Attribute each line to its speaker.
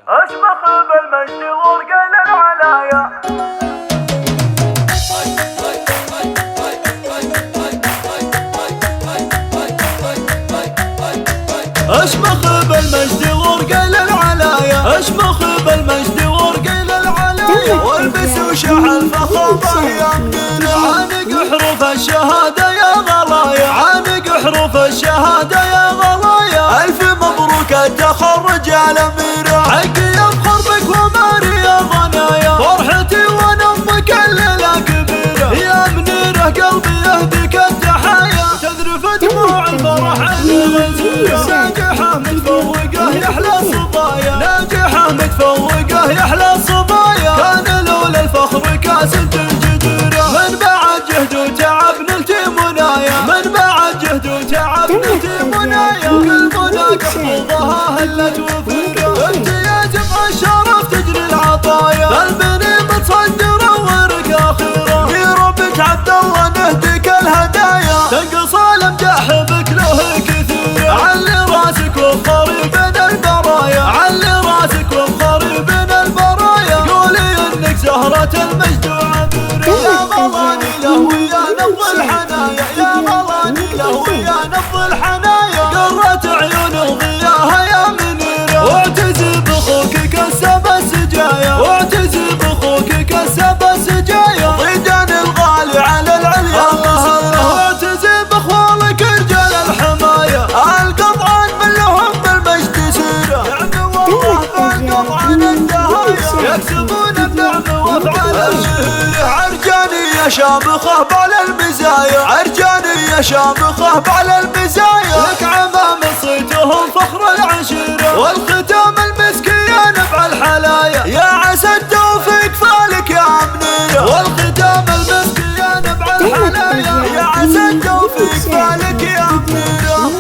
Speaker 1: أشبخ بالمجد ورقل العلايا. أشمخ بالمجد ورقل العلايا، أشمخ بالمجد ورقل العلايا، والبس وشح الفخامة يمكن عانق حروف الشهادة يا غلايا، عانق حروف الشهادة يا غلايا. ألف مبروك التخرج يا الأميرة، حقي أفخر بك وماري يا ضنايا، فرحتي وأنا أمك الليلة كبيرة يا منيرة، قلبي يهديك التحايا، تذرف دموع الفرح الغزيرة. ناجحة متفوقة يحلى الصبايا، ناجحة متفوقة يحلى الصبايا، كان لولا الفخر كاس الجديرة. من بعد جهد وتعب نلتي منايا، من بعد جهد وتعب نلتي منايا، كل مناك حفوظها هلت وفيرة. انت يا جمع الشرف تجري العطايا، البني متصدرة ورك اخيرة، في ربك عبد الله نهديك الهدايا، تنقص الامداح بك له كثيرة. علي راسك وافخري بين البرايا، علي راسك وافخري بين البرايا، قولي انك زهرة المجد وعبيرة. يا مضاني له ويا نبض الحنايا، يا مضاني له ويا نبض الحنايا، قرت عيون وضياها يا منيرة. واعتزي بأخوك كسب السجايا، واعتزي بأخوك كسب السجايا، ضيجان الغالي على العليا مسيرة. واعتزي بأخوالك رجال الحماية، القطعان من لهم بالمجد سيرة، يعني والله بالقطعان الدهايا، يكسبون النعم وافعال الشهيرة. عرجاني يا شامخه بعلى المزايا، عرجاني يا شامخه بعلى المزايا، لك عمام صيتهم فخر العشيرة، والختام المسكي يا نبع الحلايا، يا عسى التوفيق فالك يا منيرة، والختام المسكي يا نبع الحلايا، يا عسى التوفيق فالك يا منيرة.